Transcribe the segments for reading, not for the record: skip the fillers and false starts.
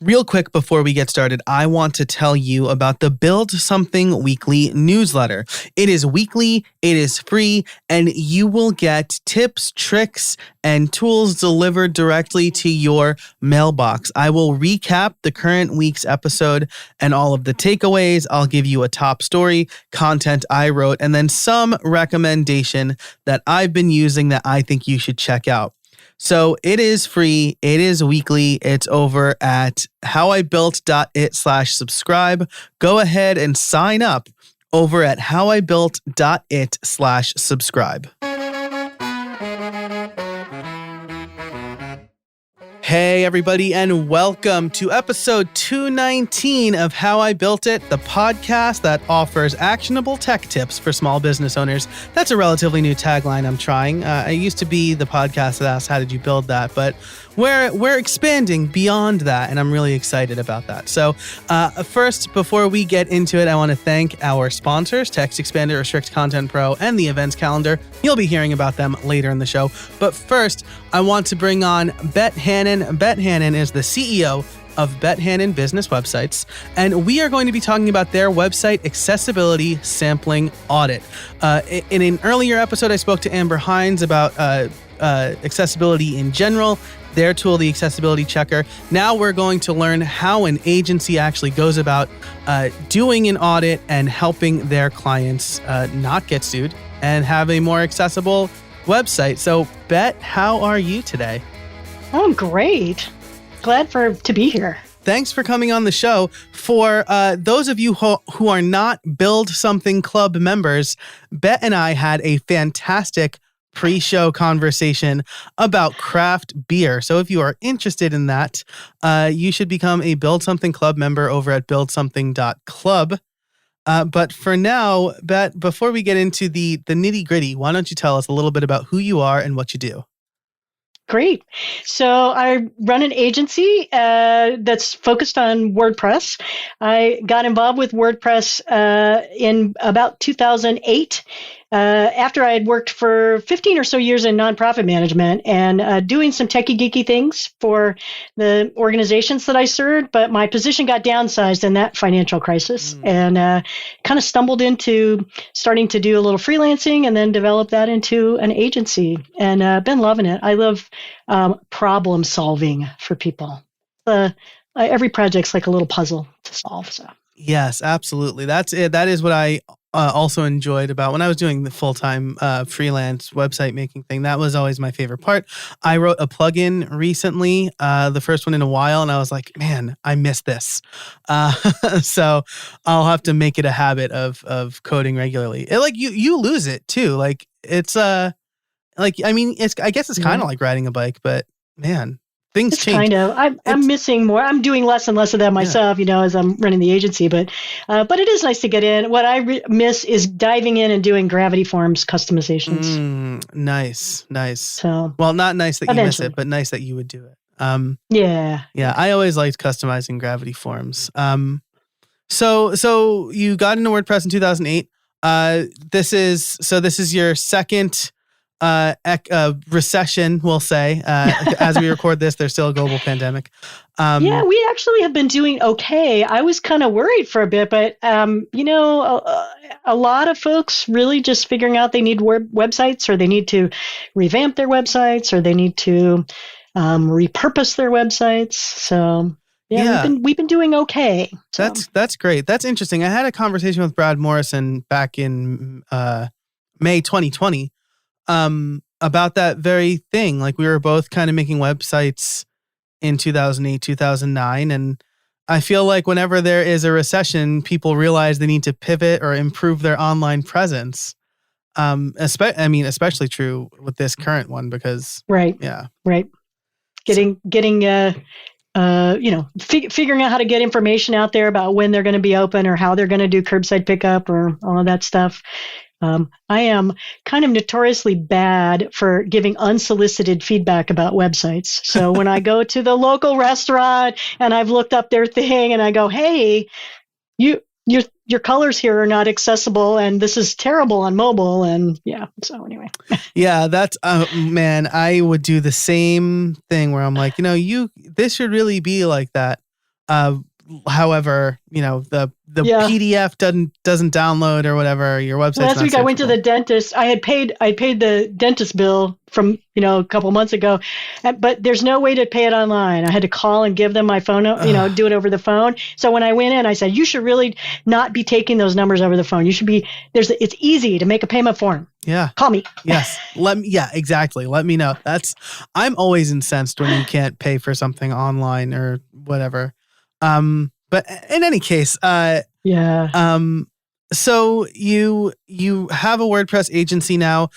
Real quick before we get started, I want to tell you about the Build Something Weekly newsletter. It is weekly, it is free, and you will get tips, tricks, and tools delivered directly to your mailbox. I will recap the current week's episode and all of the takeaways. I'll give you a top story, content I wrote, and then some recommendation that I've been using that I think you should check out. So it is free. It is weekly. It's over at howibuilt.it/subscribe. Go ahead and sign up over at howibuilt.it/subscribe. Hey, everybody, and welcome to episode 219 of How I Built It, the podcast that offers actionable tech tips for small business owners. That's a relatively new tagline I'm trying. I used to be the podcast that asked, how did you build that? But we're expanding beyond that, and I'm really excited about that. So first, before we get into it, I want to thank our sponsors, Text Expander, Restrict Content Pro, and the events calendar. You'll be hearing about them later in the show. But first, I want to bring on Bet Hannon. Bet Hannon is the CEO of Bet Hannon Business Websites, and we are going to be talking about their website accessibility sampling audit. In an earlier episode, I spoke to Amber Hines about accessibility in general, their tool, the Accessibility Checker. Now we're going to learn how an agency actually goes about doing an audit and helping their clients not get sued and have a more accessible website. So, Bet, how are you today? Oh, great. Glad to be here. Thanks for coming on the show. For those of you who are not Build Something Club members, Bet and I had a fantastic pre-show conversation about craft beer. So if you are interested in that, you should become a Build Something Club member over at buildsomething.club. But for now, Bet, before we get into the nitty-gritty, why don't you tell us a little bit about who you are and what you do? Great. So I run an agency that's focused on WordPress. I got involved with WordPress in about 2008. After I had worked for 15 or so years in nonprofit management and doing some techie geeky things for the organizations that I served, but my position got downsized in that financial crisis and kind of stumbled into starting to do a little freelancing and then develop that into an agency, and been loving it. I love problem solving for people. Every project's like a little puzzle to solve. So. Yes, absolutely. That's it. That is what I also enjoyed about when I was doing the full-time freelance website making thing. That was always my favorite part. I wrote a plugin recently, the first one in a while, and I was like, man, I miss this. So I'll have to make it a habit of coding regularly. You lose it too. Like it's I guess it's kind of like riding a bike, but man, things it's change. Kind of. I'm missing more. I'm doing less and less of that myself, as I'm running the agency. But it is nice to get in. What I miss is diving in and doing Gravity Forms customizations. Nice. So, well, not nice that you miss it, but nice that you would do it. Yeah. I always liked customizing Gravity Forms. So you got into WordPress in 2008. This is your second recession, we'll say. As we record this, there's still a global pandemic. We actually have been doing okay. I was kind of worried for a bit, but a lot of folks really just figuring out they need websites, or they need to revamp their websites, or they need to repurpose their websites. So we've been doing okay. So. That's great. That's interesting. I had a conversation with Brad Morrison back in May 2020. About that very thing. Like, we were both kind of making websites in 2008, 2009. And I feel like whenever there is a recession, people realize they need to pivot or improve their online presence. Especially true with this current one because. Right. Yeah. Right. Getting figuring out how to get information out there about when they're going to be open or how they're going to do curbside pickup or all of that stuff. I am kind of notoriously bad for giving unsolicited feedback about websites. So when I go to the local restaurant and I've looked up their thing and I go, hey, your colors here are not accessible and this is terrible on mobile. And so anyway. Yeah, that's, man, I would do the same thing where I'm like, this should really be like that however, the Yeah. PDF doesn't download or whatever, your website's Last not week I went to searchable. the dentist. I paid the dentist bill from a couple months ago, but there's no way to pay it online. I had to call and give them my phone, do it over the phone. So when I went in, I said, you should really not be taking those numbers over the phone. You should be it's easy to make a payment form. Yeah. Call me. Yes. Yeah, exactly. Let me know. I'm always incensed when you can't pay for something online or whatever. But in any case, Yeah. so you have a WordPress agency now.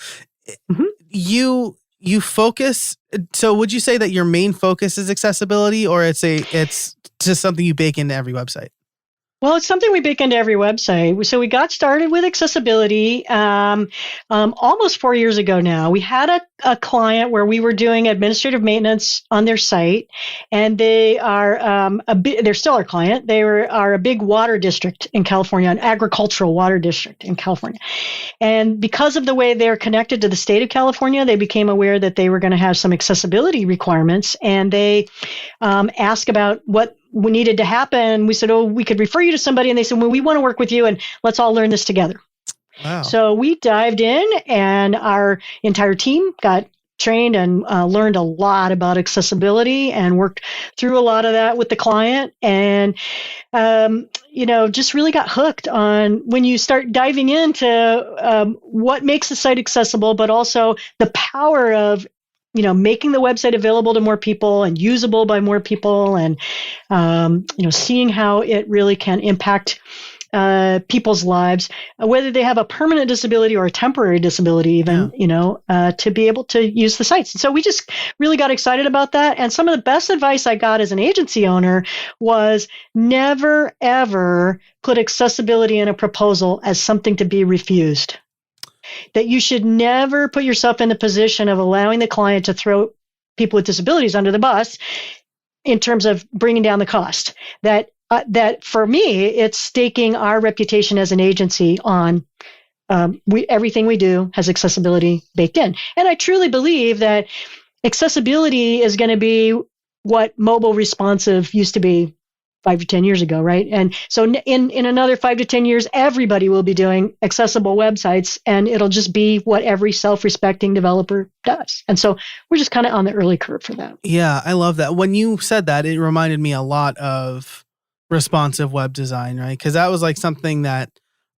Mhm. You focus. So would you say that your main focus is accessibility, or it's just something you bake into every website? Well, it's something we bake into every website. So we got started with accessibility almost 4 years ago now. We had a client where we were doing administrative maintenance on their site, and they are they're still our client. They are a big water district in California, an agricultural water district in California. And because of the way they're connected to the state of California, they became aware that they were going to have some accessibility requirements, and they asked about what needed to happen. We said, we could refer you to somebody. And they said, well, we want to work with you and let's all learn this together. Wow. So we dived in and our entire team got trained and learned a lot about accessibility and worked through a lot of that with the client. And, just really got hooked on when you start diving into what makes the site accessible, but also the power of making the website available to more people and usable by more people, and seeing how it really can impact people's lives, whether they have a permanent disability or a temporary disability, even, to be able to use the sites. And so we just really got excited about that. And some of the best advice I got as an agency owner was never, ever put accessibility in a proposal as something to be refused. That you should never put yourself in the position of allowing the client to throw people with disabilities under the bus in terms of bringing down the cost. That for me, it's staking our reputation as an agency on everything we do has accessibility baked in. And I truly believe that accessibility is going to be what mobile responsive used to be 5 to 10 years ago, right? And so in another 5 to 10 years, everybody will be doing accessible websites, and it'll just be what every self-respecting developer does. And so we're just kind of on the early curve for that. Yeah, I love that. When you said that, it reminded me a lot of responsive web design, right? Because that was like something that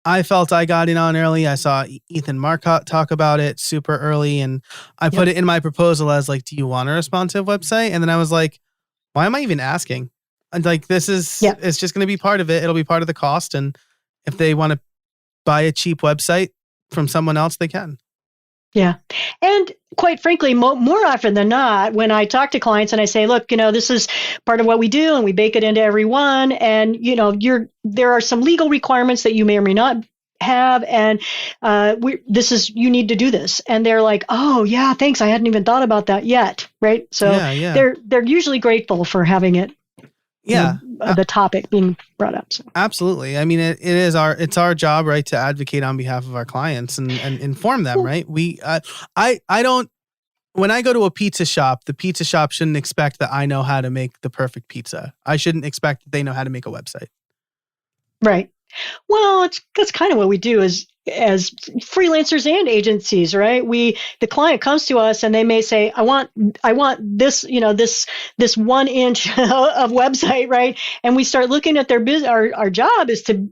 I felt I got in on early. I saw Ethan Marcotte talk about it super early, and I put it in my proposal as like, do you want a responsive website? And then I was like, why am I even asking? And like, it's just going to be part of it. It'll be part of the cost. And if they want to buy a cheap website from someone else, they can. Yeah. And quite frankly, more often than not, when I talk to clients and I say, look, this is part of what we do and we bake it into every one. And, there are some legal requirements that you may or may not have. And you need to do this. And they're like, oh, yeah, thanks. I hadn't even thought about that yet. Right. So they're usually grateful for having it. The topic being brought up. So. Absolutely. I mean, it's our job, right, to advocate on behalf of our clients and inform them, right? When I go to a pizza shop, the pizza shop shouldn't expect that I know how to make the perfect pizza. I shouldn't expect that they know how to make a website. Right. Well, that's kind of what we do as freelancers and agencies, right? The client comes to us and they may say, I want this, this 1 inch of website, right? And we start looking at their business. Our job is to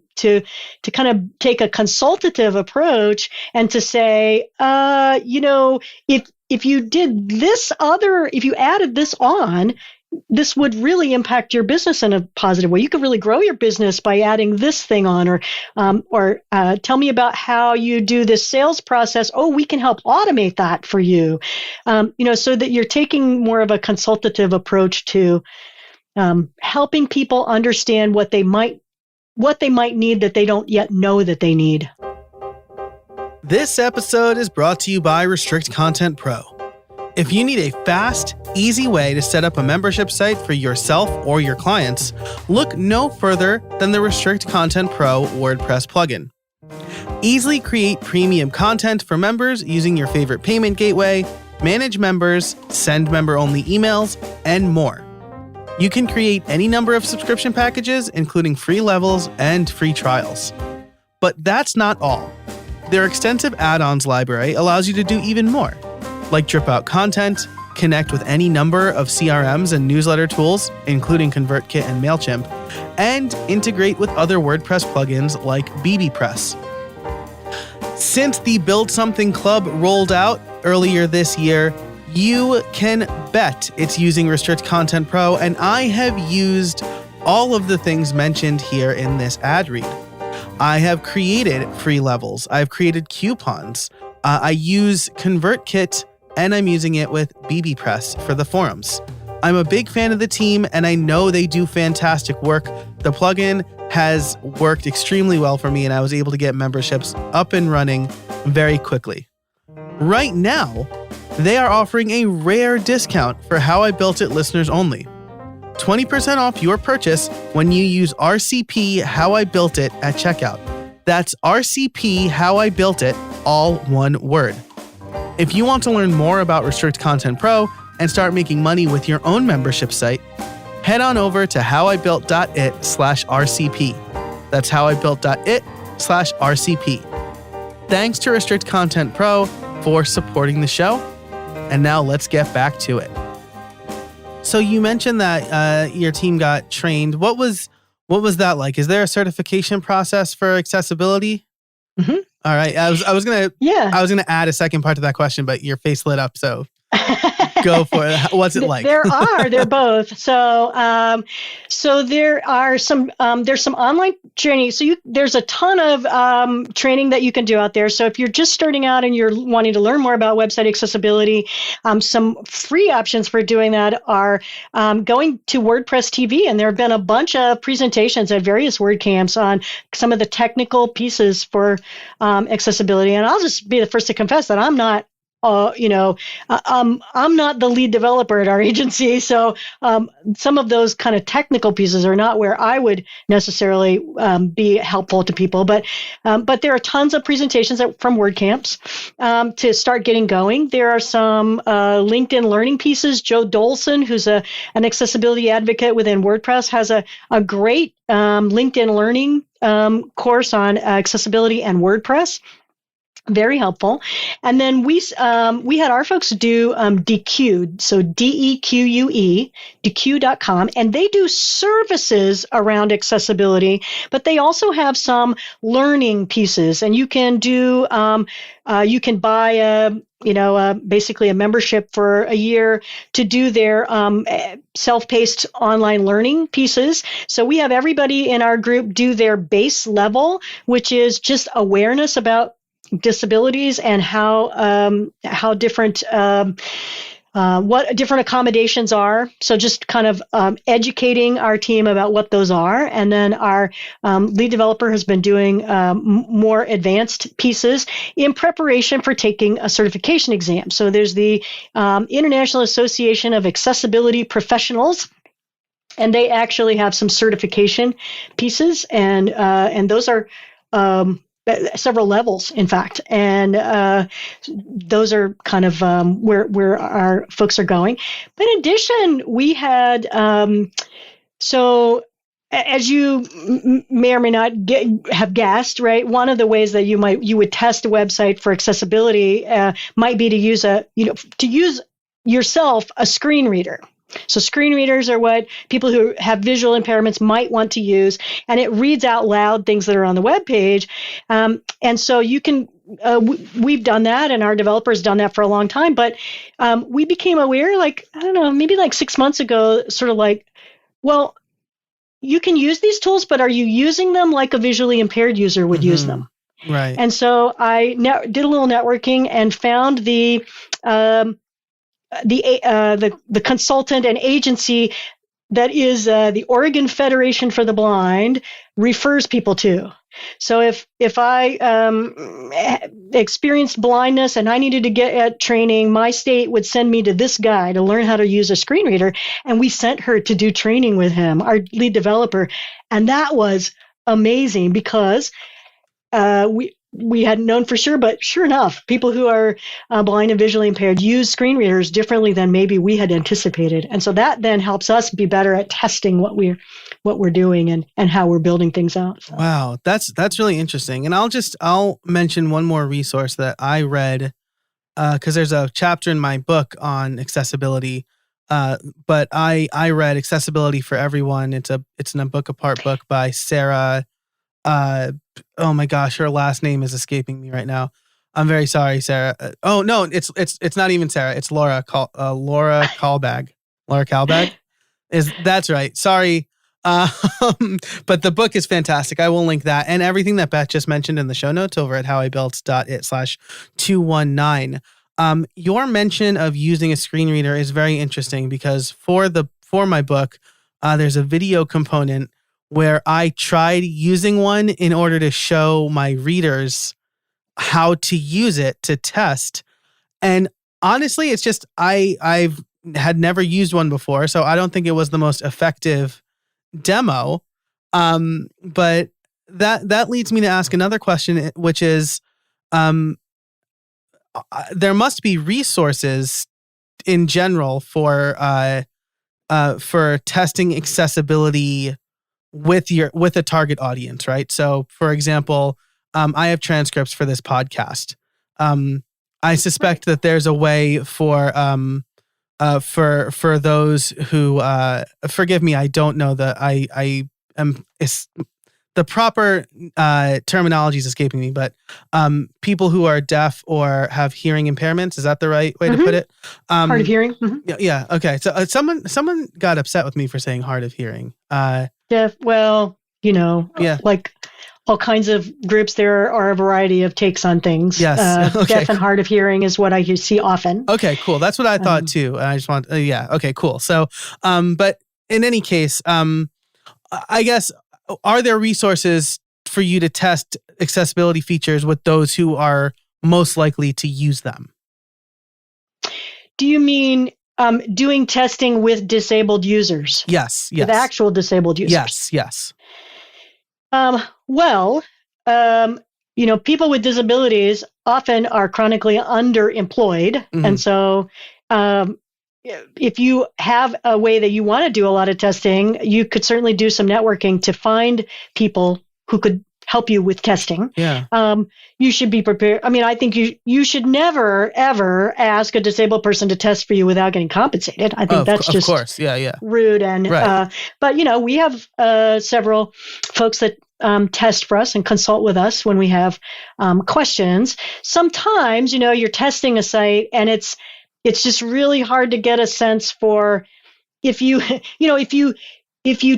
kind of take a consultative approach and to say, if you did this if you added this on, this would really impact your business in a positive way. You could really grow your business by adding this thing on, or tell me about how you do this sales process. Oh, we can help automate that for you. So that you're taking more of a consultative approach to helping people understand what they might need that they don't yet know that they need. This episode is brought to you by Restrict Content Pro. If you need a fast, easy way to set up a membership site for yourself or your clients, look no further than the Restrict Content Pro WordPress plugin. Easily create premium content for members using your favorite payment gateway, manage members, send member-only emails, and more. You can create any number of subscription packages, including free levels and free trials. But that's not all. Their extensive add-ons library allows you to do even more, like drip out content, connect with any number of CRMs and newsletter tools, including ConvertKit and MailChimp, and integrate with other WordPress plugins like bbPress. Since the Build Something Club rolled out earlier this year, you can bet it's using Restrict Content Pro, and I have used all of the things mentioned here in this ad read. I have created free levels. I've created coupons. I use ConvertKit, and I'm using it with bbPress for the forums. I'm a big fan of the team, and I know they do fantastic work. The plugin has worked extremely well for me, and I was able to get memberships up and running very quickly. Right now, they are offering a rare discount for How I Built It listeners only. 20% off your purchase when you use RCP How I Built It at checkout. That's RCP How I Built It, all one word. If you want to learn more about Restrict Content Pro and start making money with your own membership site, head on over to howibuilt.it/RCP. That's howibuilt.it/RCP. Thanks to Restrict Content Pro for supporting the show. And now let's get back to it. So you mentioned that your team got trained. What was that like? Is there a certification process for accessibility? Mm-hmm. All right. I was gonna add a second part to that question, but your face lit up, so go for it. What's it like? They're both. So there are some, there's some online training. So there's a ton of training that you can do out there. So if you're just starting out and you're wanting to learn more about website accessibility, some free options for doing that are going to WordPress TV. And there have been a bunch of presentations at various WordCamps on some of the technical pieces for accessibility. And I'll just be the first to confess that I'm not I'm not the lead developer at our agency, so some of those kind of technical pieces are not where I would necessarily be helpful to people. But there are tons of presentations from WordCamps to start getting going. There are some LinkedIn learning pieces. Joe Dolson, who's an accessibility advocate within WordPress, has a great LinkedIn learning course on accessibility and WordPress. Very helpful. And then we had our folks do DQ, so DEQUE, DQ.com, and they do services around accessibility, but they also have some learning pieces, and you can do you can buy basically a membership for a year to do their self-paced online learning pieces. So we have everybody in our group do their base level, which is just awareness about disabilities and how different what different accommodations are. So just kind of educating our team about what those are. And then our lead developer has been doing more advanced pieces in preparation for taking a certification exam. So there's the International Association of Accessibility Professionals, and they actually have some certification pieces, and those are several levels, in fact, and those are kind of where our folks are going. But in addition, we had so as you may or may not have guessed, right? One of the ways that you would test a website for accessibility might be to use yourself a screen reader. So screen readers are what people who have visual impairments might want to use, and it reads out loud things that are on the web page. And so you can, we've done that, and our developers done that for a long time. But we became aware, maybe 6 months ago, sort of like, well, you can use these tools, but are you using them like a visually impaired user would use them? Right. And so I did a little networking and found the consultant and agency that is the Oregon Federation for the Blind refers people to. So if I experienced blindness and I needed to get at training, my state would send me to this guy to learn how to use a screen reader, and we sent her to do training with him, our lead developer, and that was amazing because we hadn't known for sure, but sure enough, people who are blind and visually impaired use screen readers differently than maybe we had anticipated. And so that then helps us be better at testing what we're doing and how we're building things out. So. Wow, that's really interesting. And I'll mention one more resource that I read, because there's a chapter in my book on accessibility. But I read Accessibility for Everyone. It's in a book apart book by Sarah. Oh my gosh, her last name is escaping me right now. I'm very sorry, Sarah. Oh no, it's not even Sarah. It's Laura Kalbag. Laura Kalbag. That's right. Sorry. But the book is fantastic. I will link that and everything that Beth just mentioned in the show notes over at howibuilt.it/219. Your mention of using a screen reader is very interesting because for my book, there's a video component where I tried using one in order to show my readers how to use it to test. And honestly, it's just I've had never used one before, so I don't think it was the most effective demo. But that leads me to ask another question, which is, there must be resources in general for testing accessibility with a target audience, right? So, for example, I have transcripts for this podcast. I suspect that there's a way for those who forgive me, I don't know the proper terminology is escaping me, but people who are deaf or have hearing impairments, is that the right way to put it? Hard of hearing. Mm-hmm. Yeah. Okay. So someone got upset with me for saying hard of hearing. Deaf. Well, like all kinds of groups, there are a variety of takes on things. Yes. Okay. Deaf and hard of hearing is what I see often. Okay, cool. That's what I thought too. I just want, yeah. Okay, cool. So, but in any case, I guess, are there resources for you to test accessibility features with those who are most likely to use them? Do you mean doing testing with disabled users? Yes. With actual disabled users? Yes. Well, people with disabilities often are chronically underemployed. Mm-hmm. And so if you have a way that you want to do a lot of testing, you could certainly do some networking to find people who could help you with testing. Yeah. You should be prepared. I mean, I think you should never, ever ask a disabled person to test for you without getting compensated. I think that's just of course. Yeah. rude. And right. But we have several folks that test for us and consult with us when we have questions. Sometimes, you're testing a site and it's just really hard to get a sense for if you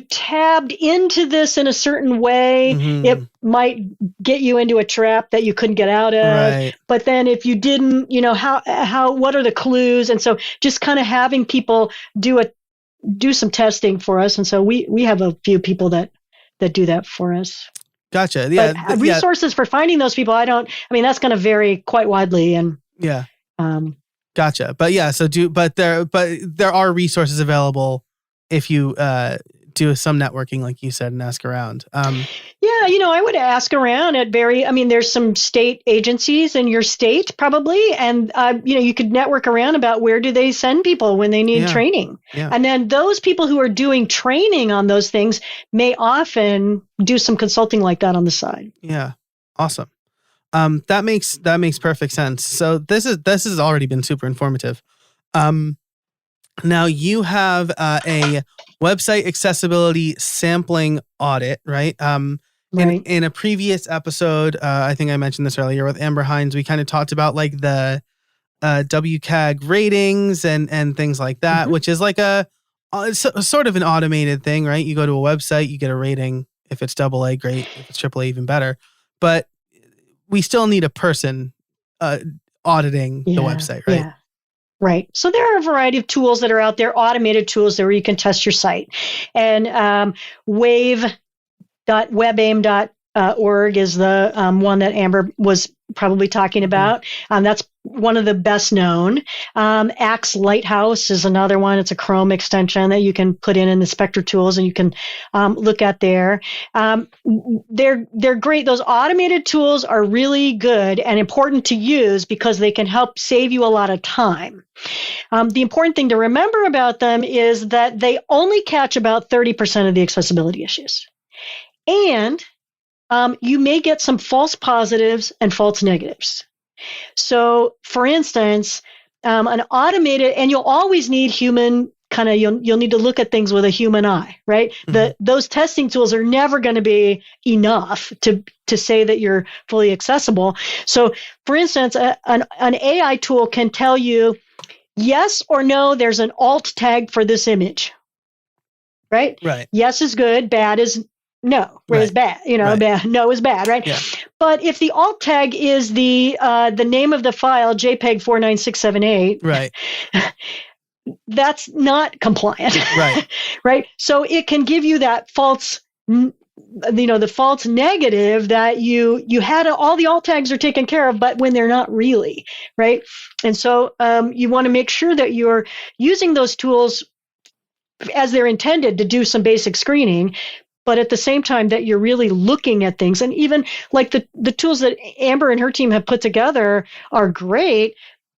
tabbed into this in a certain way, mm-hmm. it might get you into a trap that you couldn't get out of. Right. But then if you didn't, what are the clues? And so just kind of having people do some testing for us. And so we have a few people that do that for us. Gotcha. Yeah. But resources for finding those people, that's going to vary quite widely. And yeah. Gotcha. But yeah, there are resources available if you do some networking, like you said, and ask around. I would ask around at there's some state agencies in your state probably. And, you could network around about where do they send people when they need training. Yeah. And then those people who are doing training on those things may often do some consulting like that on the side. Yeah. Awesome. That makes perfect sense. So this has already been super informative. Now you have a website accessibility sampling audit, right? Right. In a previous episode, I think I mentioned this earlier with Amber Hines, we kind of talked about like the WCAG ratings and things like that, mm-hmm. which is like a sort of an automated thing, right? You go to a website, you get a rating. If it's AA, great. If it's AAA, even better. But we still need a person auditing the website, right? Yeah. Right. So there are a variety of tools that are out there, automated tools where you can test your site. And wave.webaim.org is the one that Amber was probably talking about. That's one of the best known. Axe Lighthouse is another one. It's a Chrome extension that you can put in the Spectre tools and you can look at there. They're great. Those automated tools are really good and important to use because they can help save you a lot of time. The important thing to remember about them is that they only catch about 30% of the accessibility issues. And you may get some false positives and false negatives. So, for instance, an automated, and you'll always need human kind of, you'll need to look at things with a human eye, right? Mm-hmm. Those testing tools are never going to be enough to say that you're fully accessible. So, for instance, an AI tool can tell you, yes or no, there's an alt tag for this image, right? Right. Yes is good, bad is no, is bad. Bad, no is bad, right? Yeah. But if the alt tag is the name of the file, JPEG 49678, right, that's not compliant, right? Right. So it can give you that false, the false negative that you had all the alt tags are taken care of, but when they're not really, right? And so you want to make sure that you're using those tools as they're intended to do some basic screening, but at the same time that you're really looking at things. And even like the tools that Amber and her team have put together are great,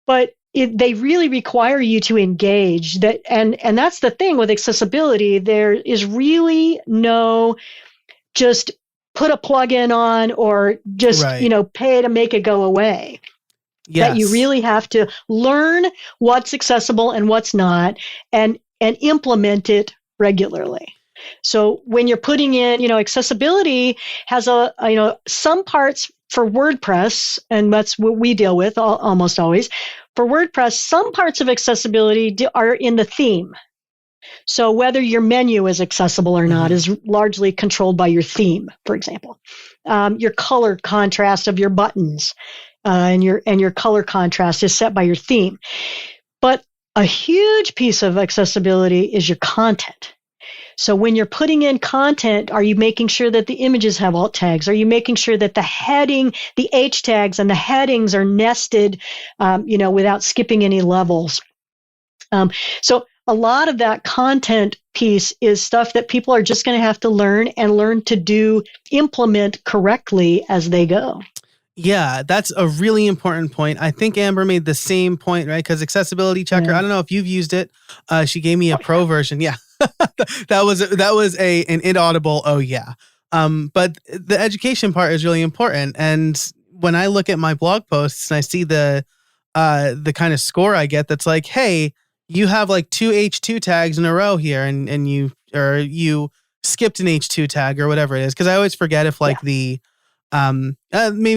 but they really require you to engage. And that's the thing with accessibility. There is really no just put a plugin on or just, pay to make it go away. Yes. That you really have to learn what's accessible and what's not and implement it regularly. So when you're putting in, accessibility has some parts for WordPress, and that's what we deal with almost always. For WordPress, some parts of accessibility are in the theme. So whether your menu is accessible or not is largely controlled by your theme, for example. Your color contrast of your buttons and your color contrast is set by your theme. But a huge piece of accessibility is your content. So when you're putting in content, are you making sure that the images have alt tags? Are you making sure that the heading, the H tags and the headings are nested, without skipping any levels? So a lot of that content piece is stuff that people are just going to have to learn to implement correctly as they go. Yeah, that's a really important point. I think Amber made the same point, right? Because Accessibility Checker, I don't know if you've used it. She gave me a pro version. Yeah, that was an inaudible. Oh yeah. But the education part is really important. And when I look at my blog posts and I see the kind of score I get, that's like, hey, you have like 2 H2 tags in a row here, and you skipped an H2 tag or whatever it is. Because I always forget if maybe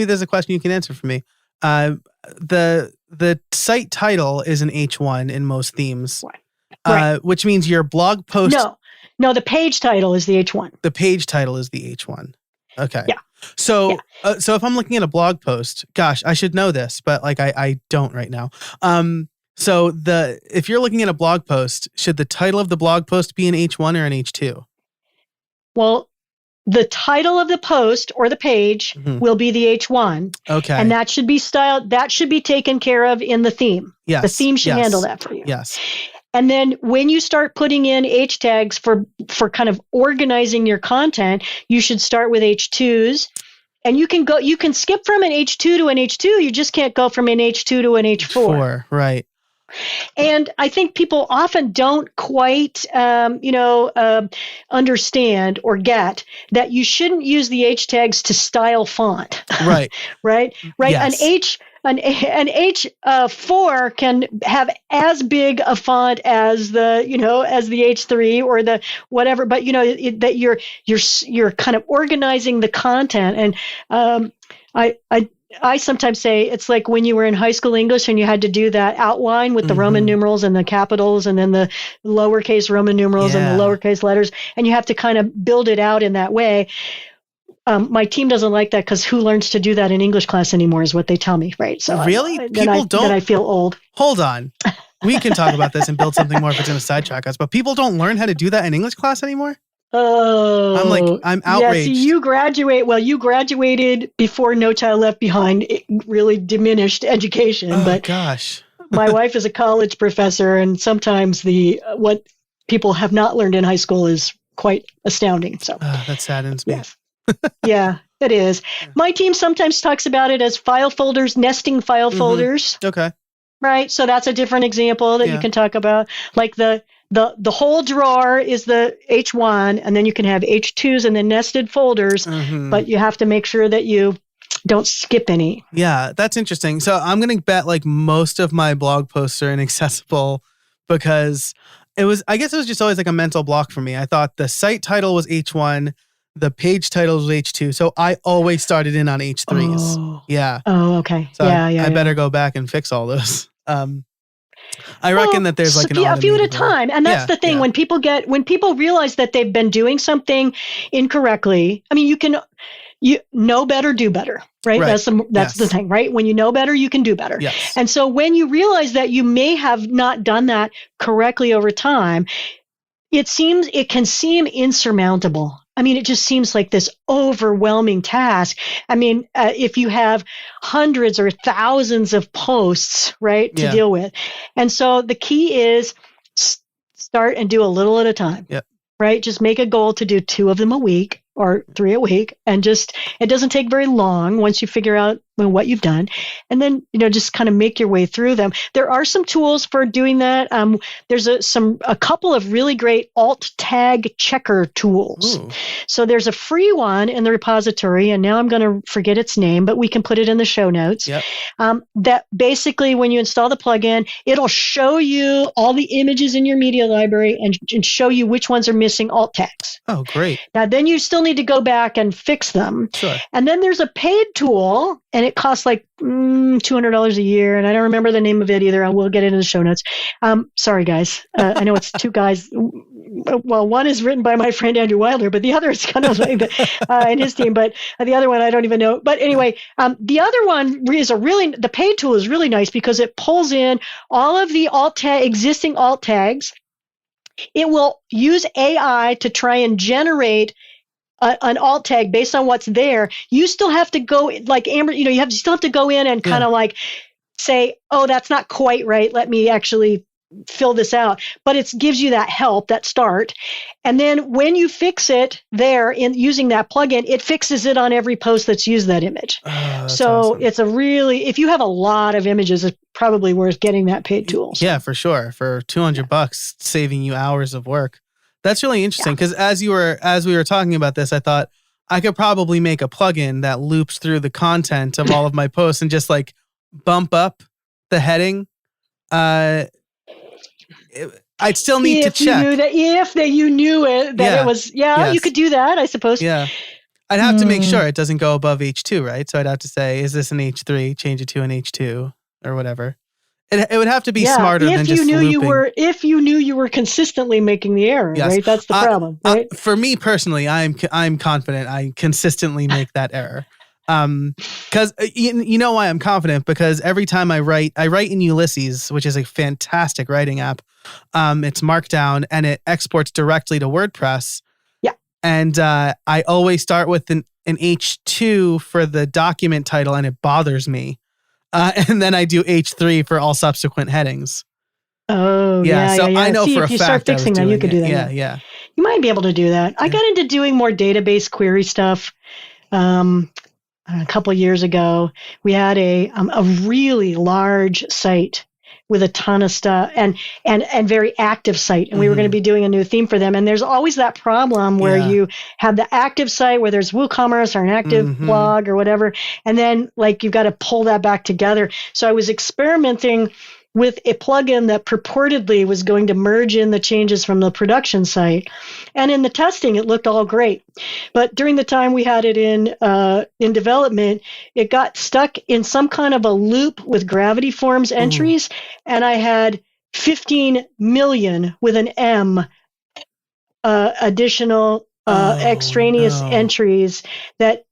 there's a question you can answer for me. The site title is an H1 in most themes, right. Which means your blog post. No, the page title is the H1. The page title is the H1. Okay. Yeah. So if I'm looking at a blog post, gosh, I should know this, but like I don't right now. So if you're looking at a blog post, should the title of the blog post be an H1 or an H2? Well, the title of the post or the page will be the H1. Okay. And that should be styled. That should be taken care of in the theme. Yes. The theme should handle that for you. Yes. And then when you start putting in H tags for kind of organizing your content, you should start with H2s. And you can skip from an H2 to an H2. You just can't go from an H2 to an H4. Right. And I think people often don't quite, understand or get that you shouldn't use the H tags to style font. Right. Right. Yes. An H4 can have as big a font as the H3 or the whatever, but that you're kind of organizing the content. And I sometimes say it's like when you were in high school English and you had to do that outline with the Roman numerals and the capitals and then the lowercase Roman numerals and the lowercase letters, and you have to kind of build it out in that way. My team doesn't like that because who learns to do that in English class anymore is what they tell me, right? So really? People don't? Then I feel old. Hold on. We can talk about this and build something more if it's going to sidetrack us, but people don't learn how to do that in English class anymore? Oh, I'm outraged. Yeah, see, you graduated before No Child Left Behind. It really diminished education. But gosh. My wife is a college professor, and sometimes what people have not learned in high school is quite astounding. So that saddens me. yes. Yeah, it is. My team sometimes talks about it as file folders, nesting file folders. Okay. Right. So that's a different example that you can talk about. Like the whole drawer is the H1, and then you can have H2s and then nested folders, but you have to make sure that you don't skip any. Yeah, that's interesting. So I'm going to bet like most of my blog posts are inaccessible because I guess it was just always like a mental block for me. I thought the site title was H1, the page title was H2. So I always started in on H3s. Oh. Yeah. Oh, okay. So I better go back and fix all those. I reckon that there's like a few at a time. And that's the thing. When people realize that they've been doing something incorrectly, I mean, you know better, do better, right? That's the thing, right? When you know better, you can do better. Yes. And so when you realize that you may have not done that correctly over time, it can seem insurmountable. I mean, it just seems like this overwhelming task. I mean, if you have hundreds or thousands of posts, right, to deal with. And so the key is start and do a little at a time, right? Just make a goal to do 2 of them a week or 3 a week. And it doesn't take very long once you figure out what you've done. And then, just kind of make your way through them. There are some tools for doing that. There's a couple of really great alt tag checker tools. Ooh. So there's a free one in the repository, and now I'm going to forget its name, but we can put it in the show notes. Yep. That basically, when you install the plugin, it'll show you all the images in your media library and show you which ones are missing alt tags. Oh, great. Now, then you still need to go back and fix them. Sure. And then there's a paid tool, and it costs like $200 a year, and I don't remember the name of it either. I will get it in the show notes. Sorry, guys. I know it's 2 guys. Well, one is written by my friend Andrew Wilder, but the other is kind of like in his team. But the other one, I don't even know. But anyway, the other one is the paid tool is really nice because it pulls in all of the existing alt tags. It will use AI to try and generate an alt tag based on what's there. You still have to go, like Amber, you still have to go in and kind of like say, oh, that's not quite right. Let me actually fill this out. But it gives you that help, that start. And then when you fix it there in using that plugin, it fixes it on every post that's used that image. So awesome. It's if you have a lot of images, it's probably worth getting that paid tool. So. Yeah, for sure. For $200, saving you hours of work. That's really interesting because as we were talking about this, I thought I could probably make a plugin that loops through the content of all of my posts and just like bump up the heading. I'd still need to check. You knew it was, you could do that, I suppose. Yeah. I'd have to make sure it doesn't go above H2, right? So I'd have to say, is this an H3? Change it to an H2 or whatever. It would have to be smarter than just looping. If you knew you were consistently making the error, right? That's the problem, right? For me personally, I'm confident I consistently make that error. Because you know why I'm confident? Because every time I write in Ulysses, which is a fantastic writing app. It's Markdown and it exports directly to WordPress. Yeah. And I always start with an H2 for the document title, and it bothers me. And then I do H3 for all subsequent headings. Oh, yeah. So I know for a fact if you start fixing that, you could do that. Yeah. You might be able to do that. I got into doing more database query stuff. A couple of years ago, we had a really large site with a ton of stuff and very active site. And we were going to be doing a new theme for them. And there's always that problem where you have the active site where there's WooCommerce or an active blog or whatever. And then like you've got to pull that back together. So I was experimenting with a plugin that purportedly was going to merge in the changes from the production site. And in the testing, it looked all great. But during the time we had it in development, it got stuck in some kind of a loop with Gravity Forms entries. And I had 15 million with an M additional extraneous entries that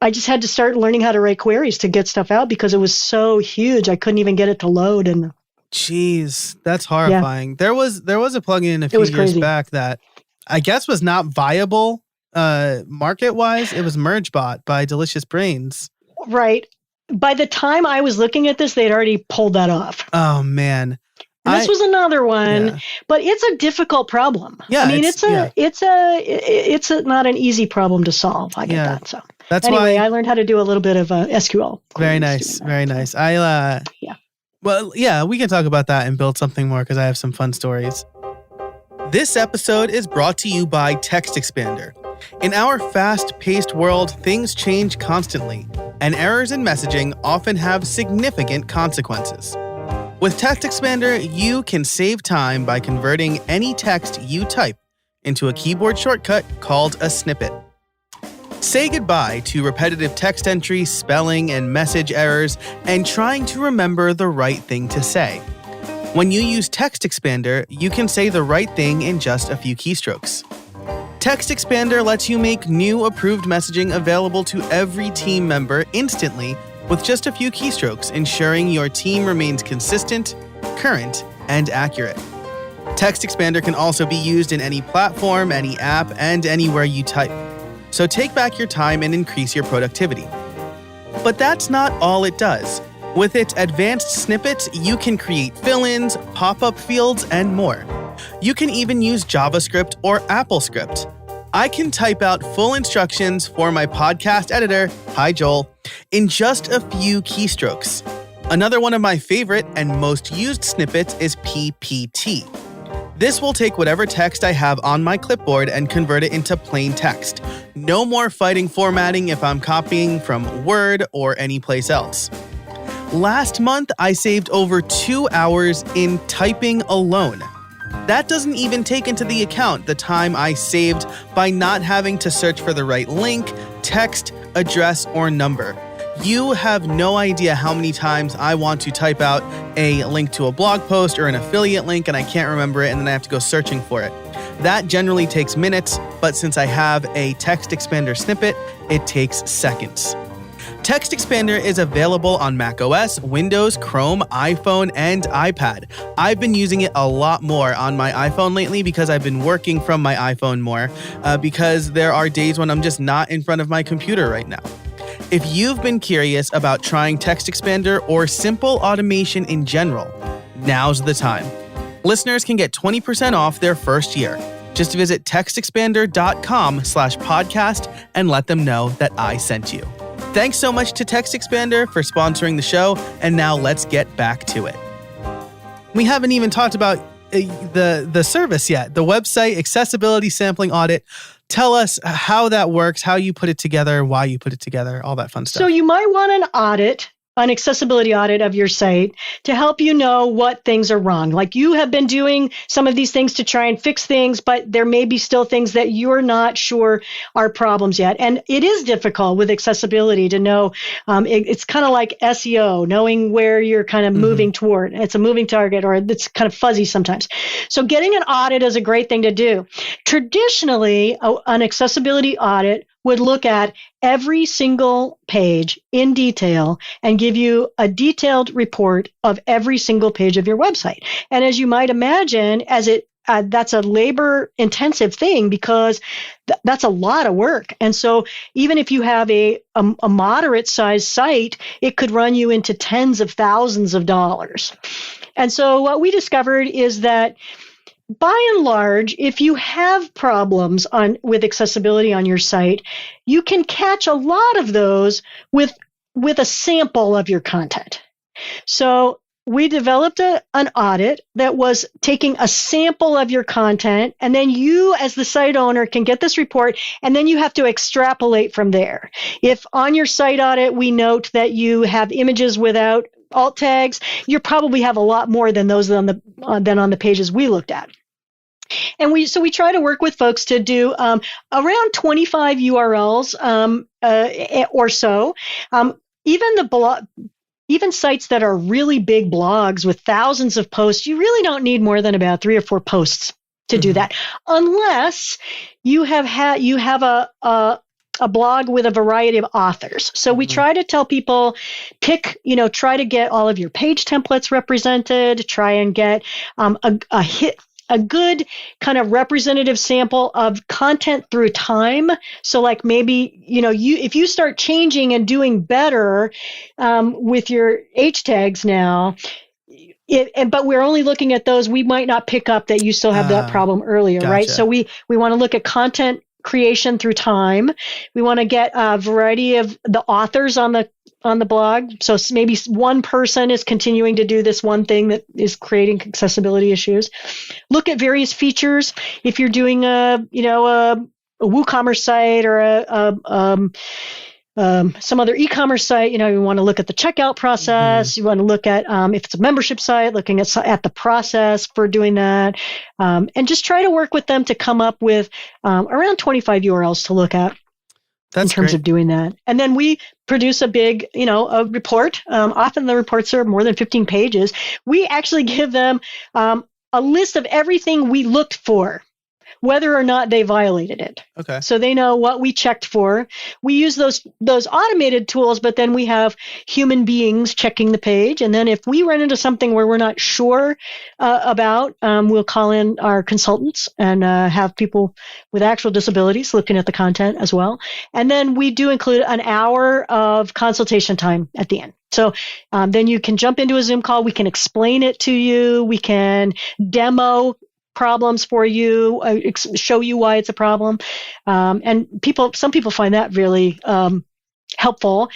I just had to start learning how to write queries to get stuff out because it was so huge. I couldn't even get it to load. And jeez, that's horrifying. Yeah. There was a plugin a few years back that I guess was not viable market-wise. It was MergeBot by Delicious Brains. Right. By the time I was looking at this, they'd already pulled that off. Oh, man. And this was another one, yeah. but it's a difficult problem. Yeah, I mean, it's not an easy problem to solve. I get that. So that's anyway, why I learned how to do a little bit of SQL. very nice, very nice. Yeah. Well, yeah, we can talk about that and build something more because I have some fun stories. This episode is brought to you by Text Expander. In our fast-paced world, things change constantly, and errors in messaging often have significant consequences. With Text Expander, you can save time by converting any text you type into a keyboard shortcut called a snippet. Say goodbye to repetitive text entry, spelling, and message errors, and trying to remember the right thing to say. When you use Text Expander, you can say the right thing in just a few keystrokes. Text Expander lets you make new approved messaging available to every team member instantly with just a few keystrokes, ensuring your team remains consistent, current, and accurate. Text Expander can also be used in any platform, any app, and anywhere you type. So take back your time and increase your productivity. But that's not all it does. With its advanced snippets, you can create fill-ins, pop-up fields, and more. You can even use JavaScript or AppleScript. I can type out full instructions for my podcast editor, hi Joel, in just a few keystrokes. Another one of my favorite and most used snippets is PPT. This will take whatever text I have on my clipboard and convert it into plain text. No more fighting formatting if I'm copying from Word or any place else. Last month, I saved over 2 hours in typing alone. That doesn't even take into the account the time I saved by not having to search for the right link, text, address, or number. You have no idea how many times I want to type out a link to a blog post or an affiliate link and I can't remember it and then I have to go searching for it. That generally takes minutes, but since I have a Text Expander snippet, it takes seconds. Text Expander is available on macOS, Windows, Chrome, iPhone, and iPad. I've been using it a lot more on my iPhone lately because I've been working from my iPhone more because there are days when I'm just not in front of my computer right now. If you've been curious about trying Text Expander or simple automation in general, now's the time. Listeners can get 20% off their first year. Just visit textexpander.com/podcast and let them know that I sent you. Thanks so much to Text Expander for sponsoring the show, and now let's get back to it. We haven't even talked about the service yet, the website Accessibility Sampling Audit. Tell us how that works, how you put it together, why you put it together, all that fun stuff. So you might want an accessibility audit of your site to help you know what things are wrong. Like you have been doing some of these things to try and fix things, but there may be still things that you're not sure are problems yet. And it is difficult with accessibility to know. It's kind of like SEO, knowing where you're kind of moving toward. It's a moving target or it's kind of fuzzy sometimes. So getting an audit is a great thing to do. Traditionally, an accessibility audit would look at every single page in detail and give you a detailed report of every single page of your website. And as you might imagine, that's a labor-intensive thing because that's a lot of work. And so even if you have a moderate-sized site, it could run you into tens of thousands of dollars. And so what we discovered is that by and large, if you have problems with accessibility on your site, you can catch a lot of those with a sample of your content. So we developed an audit that was taking a sample of your content, and then you as the site owner can get this report, and then you have to extrapolate from there. If on your site audit we note that you have images without alt tags, you probably have a lot more than those than on the pages we looked at. And we try to work with folks to do around 25 URLs or so. Even sites that are really big blogs with thousands of posts, you really don't need more than about 3 or 4 posts to do that, unless you have a blog with a variety of authors. So we try to tell people, try to get all of your page templates represented, try and get a good kind of representative sample of content through time. So like maybe, if you start changing and doing better with your H tags now, but we're only looking at those. We might not pick up that you still have that problem earlier, right? Gotcha. So we want to look at content creation through time. We want to get a variety of the authors on the blog. So maybe one person is continuing to do this one thing that is creating accessibility issues. Look at various features. If you're doing a WooCommerce site or some other e-commerce site, you want to look at the checkout process. Mm-hmm. You want to look at, if it's a membership site, looking at the process for doing that. And just try to work with them to come up with around 25 URLs to look at. That's in terms great. Of doing that. And then we produce a big, a report. Often the reports are more than 15 pages. We actually give them a list of everything we looked for, whether or not they violated it. Okay. So they know what we checked for. We use those automated tools, but then we have human beings checking the page. And then if we run into something where we're not sure about, we'll call in our consultants and have people with actual disabilities looking at the content as well. And then we do include an hour of consultation time at the end. So then you can jump into a Zoom call. We can explain it to you. We can demo problems for you, show you why it's a problem. And some people find that really helpful.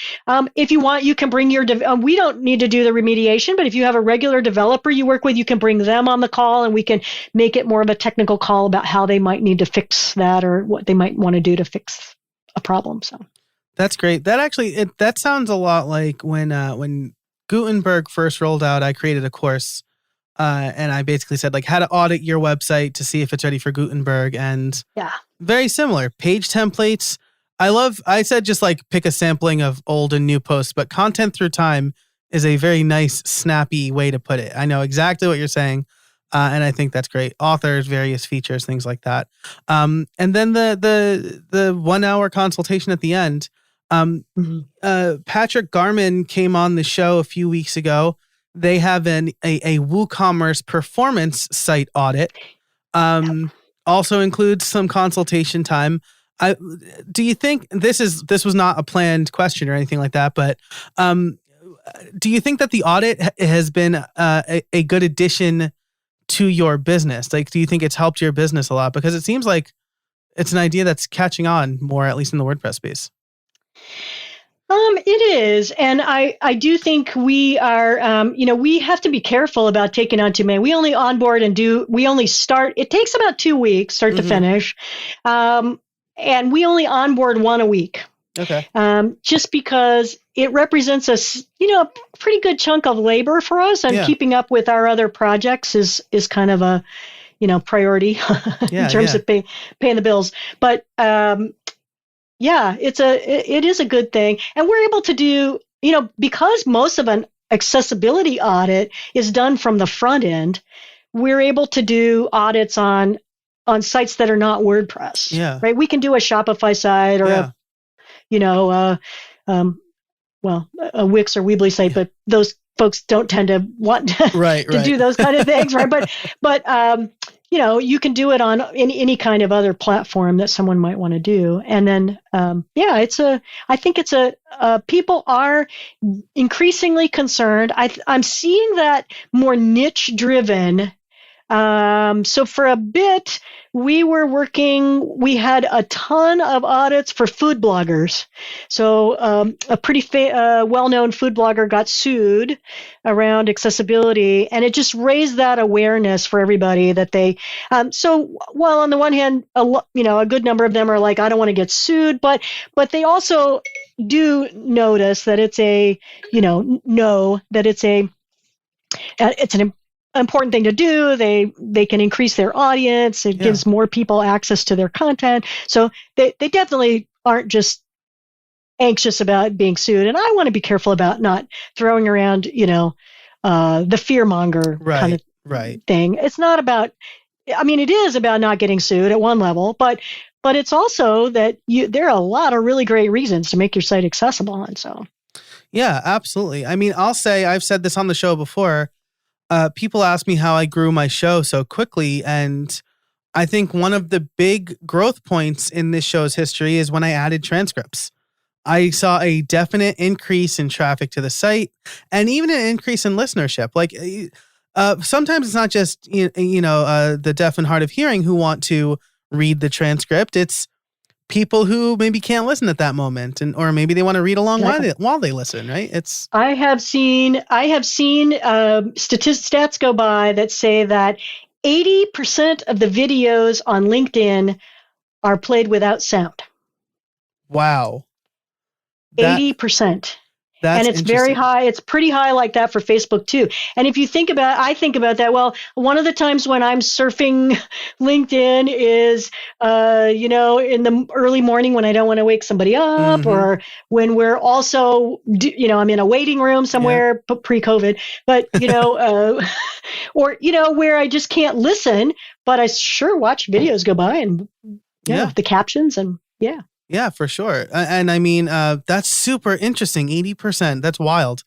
If you want, you can bring your, we don't need to do the remediation, but if you have a regular developer you work with, you can bring them on the call and we can make it more of a technical call about how they might need to fix that or what they might want to do to fix a problem. So that's great. That actually, that sounds a lot like when Gutenberg first rolled out, I created a course and I basically said how to audit your website to see if it's ready for Gutenberg, and very similar page templates. I said just pick a sampling of old and new posts, but content through time is a very nice, snappy way to put it. I know exactly what you're saying. And I think that's great. Authors, various features, things like that. And then the 1 hour consultation at the end. Patrick Garman came on the show a few weeks ago. They have a WooCommerce performance site audit. Also includes some consultation time. Do you think this was not a planned question or anything like that? But do you think that the audit has been a good addition to your business? Do you think it's helped your business a lot? Because it seems like it's an idea that's catching on more, at least in the WordPress space. It is. And I do think we are, we have to be careful about taking on too many. We only onboard we only start, it takes about 2 weeks, start to finish. And we only onboard one a week. Okay. Just because it represents a pretty good chunk of labor for us, and keeping up with our other projects is kind of a, priority in terms of paying the bills. But, it is a good thing. And we're able to do, because most of an accessibility audit is done from the front end, we're able to do audits on sites that are not WordPress. Yeah. Right. We can do a Shopify site or a Wix or Weebly site, but those folks don't tend to want to do those kind of things. Right. But you can do it on any kind of other platform that someone might want to do. And then, I think people are increasingly concerned. I'm seeing that more niche driven. So for a bit, we had a ton of audits for food bloggers. So a pretty well-known food blogger got sued around accessibility, and it just raised that awareness for everybody that they, so while on the one hand, a good number of them are like, I don't want to get sued, but they also do notice that it's it's an important thing to do. They can increase their audience. It gives more people access to their content. So they definitely aren't just anxious about being sued. And I want to be careful about not throwing around, the fear monger kind of thing. It's not about, it is about not getting sued at one level, but it's also that there are a lot of really great reasons to make your site accessible. And so. Yeah, absolutely. I'll say, I've said this on the show before. People ask me how I grew my show so quickly, and I think one of the big growth points in this show's history is when I added transcripts. I saw a definite increase in traffic to the site, and even an increase in listenership. Sometimes it's not just the deaf and hard of hearing who want to read the transcript. It's people who maybe can't listen at that moment, or maybe they want to read along while they listen. Right? I have seen stats go by that say that 80% of the videos on LinkedIn are played without sound. Wow. 80%. And it's very high. It's pretty high like that for Facebook too. And if you think I think about that, well, one of the times when I'm surfing LinkedIn is, in the early morning when I don't want to wake somebody up, or when we're also, I'm in a waiting room somewhere pre-COVID, but, or, where I just can't listen, but I sure watch videos go by and the captions and Yeah, for sure. And I mean, that's super interesting. 80%. That's wild.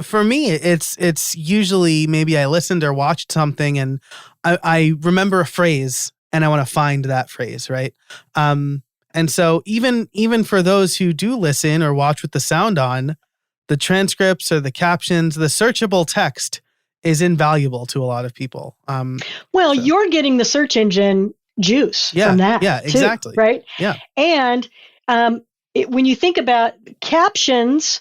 For me, it's usually maybe I listened or watched something and I remember a phrase and I want to find that phrase, right? And so even for those who do listen or watch with the sound on, the transcripts or the captions, the searchable text is invaluable to a lot of people. You're getting the search engine juice from that. Yeah, exactly. Too, right? Yeah. And when you think about captions,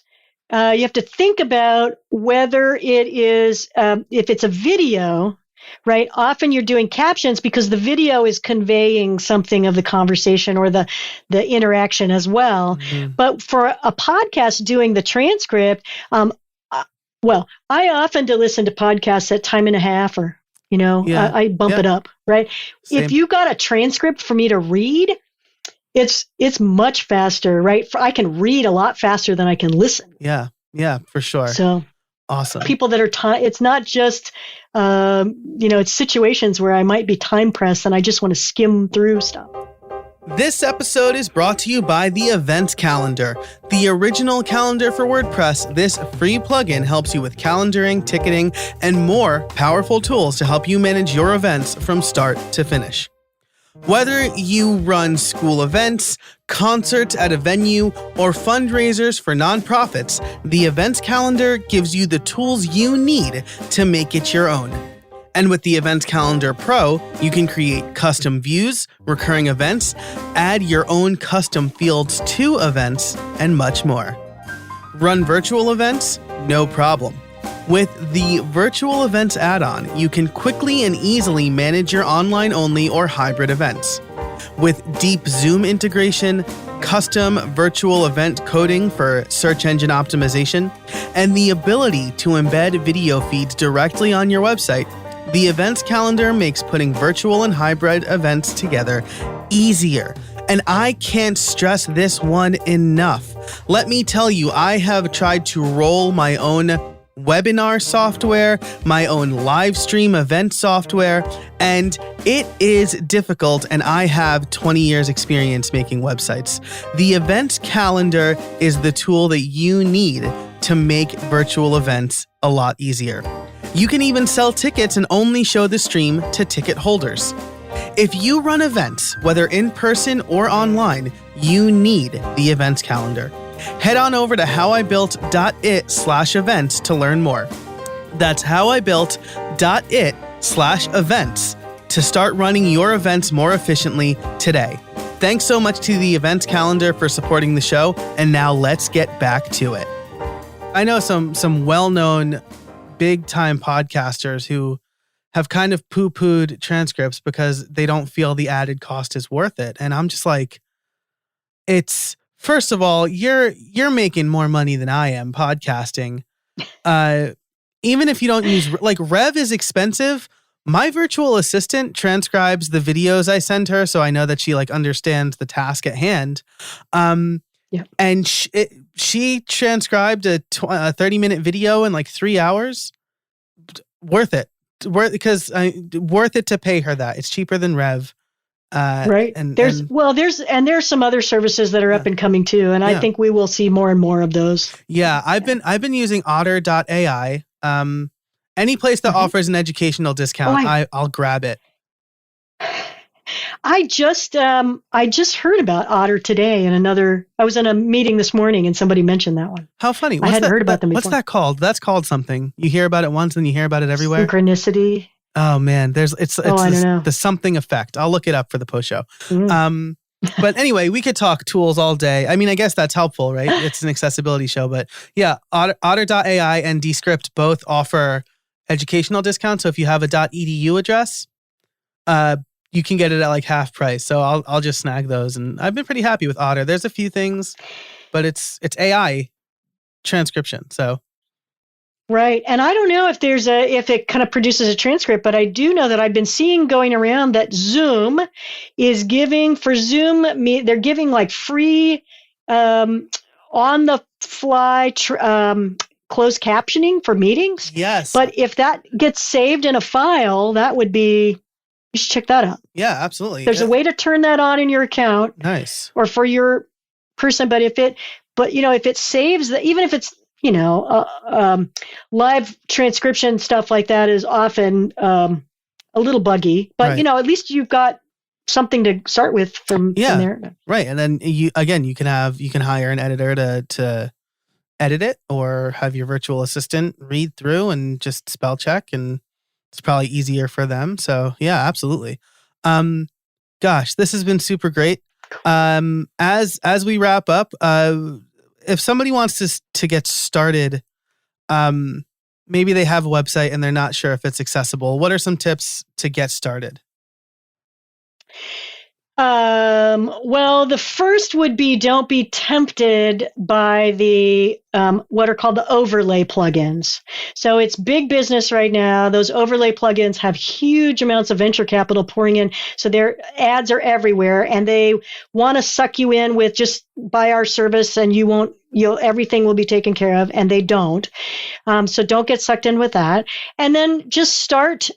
you have to think about whether it is, if it's a video, right? Often you're doing captions because the video is conveying something of the conversation or the interaction as well. Mm-hmm. But for a podcast doing the transcript, I often do listen to podcasts at time and a half or I bump it up, right? Same. If you got a transcript for me to read, it's much faster, right? I can read a lot faster than I can listen. Yeah, for sure. So awesome. People that are it's not just, it's situations where I might be time pressed and I just want to skim through stuff. This episode is brought to you by the Event Calendar, the original calendar for WordPress. This free plugin helps you with calendaring, ticketing, and more powerful tools to help you manage your events from start to finish. Whether you run school events, concerts at a venue, or fundraisers for nonprofits, the Events Calendar gives you the tools you need to make it your own. And with the Events Calendar Pro, you can create custom views, recurring events, add your own custom fields to events, and much more. Run virtual events? No problem. With the Virtual Events add-on, you can quickly and easily manage your online-only or hybrid events. With deep Zoom integration, custom virtual event coding for search engine optimization, and the ability to embed video feeds directly on your website, the Events Calendar makes putting virtual and hybrid events together easier. And I can't stress this one enough. Let me tell you, I have tried to roll my own webinar software, my own live stream event software, and it is difficult, and I have 20 years experience making websites. The Events Calendar is the tool that you need to make virtual events a lot easier. You can even sell tickets and only show the stream to ticket holders. If you run events, whether in person or online, you need the Events Calendar. Head on over to howibuilt.it/events to learn more. That's howibuilt.it/events to start running your events more efficiently today. Thanks so much to the Events Calendar for supporting the show, and now let's get back to it. I know some well-known big-time podcasters who have kind of poo-pooed transcripts because they don't feel the added cost is worth it. And I'm just like, it's, first of all, you're making more money than I am podcasting. Even if you don't use, like, Rev is expensive. My virtual assistant transcribes the videos I send her, so I know that she, like, understands the task at hand. And she transcribed a 30-minute video in like 3 hours. Worth it. Worth it to pay her that. It's cheaper than Rev. Right. There's some other services that are up and coming too, and I think we will see more and more of those. Yeah, I've been using Otter.ai. Any place that offers an educational discount, I'll grab it. I just heard about Otter today I was in a meeting this morning and somebody mentioned that one. How funny. I hadn't heard about them before. What's that called? That's called something. You hear about it once and you hear about it everywhere. Synchronicity. Oh man, it's I don't know. the something effect. I'll look it up for the post show. But anyway, we could talk tools all day. I mean, I guess that's helpful, right? It's an accessibility show, but yeah, Otter.ai and Descript both offer educational discounts. So if you have a .edu address, you can get it at like half price. So I'll just snag those, and I've been pretty happy with Otter. There's a few things, but it's AI transcription. So. Right. And I don't know if if it kind of produces a transcript, but I do know that I've been seeing going around that Zoom is giving they're giving like free on the fly closed captioning for meetings. Yes. But if that gets saved in a file, that would be, you should check that out. Yeah, absolutely. There's a way to turn that on in your account. Nice. Or for your person. But if it saves even if it's, live transcription stuff like that is often a little buggy, but right. At least you've got something to start with from there. Right. And then you can hire an editor to edit it, or have your virtual assistant read through and just spell check, and it's probably easier for them. So yeah, absolutely. Gosh, this has been super great. As we wrap up, if somebody wants to get started, maybe they have a website and they're not sure if it's accessible, what are some tips to get started? Well, the first would be, don't be tempted by the what are called the overlay plugins. So it's big business right now. Those overlay plugins have huge amounts of venture capital pouring in. So their ads are everywhere, and they want to suck you in with just buy our service and everything will be taken care of, and they don't. So don't get sucked in with that. And then just start,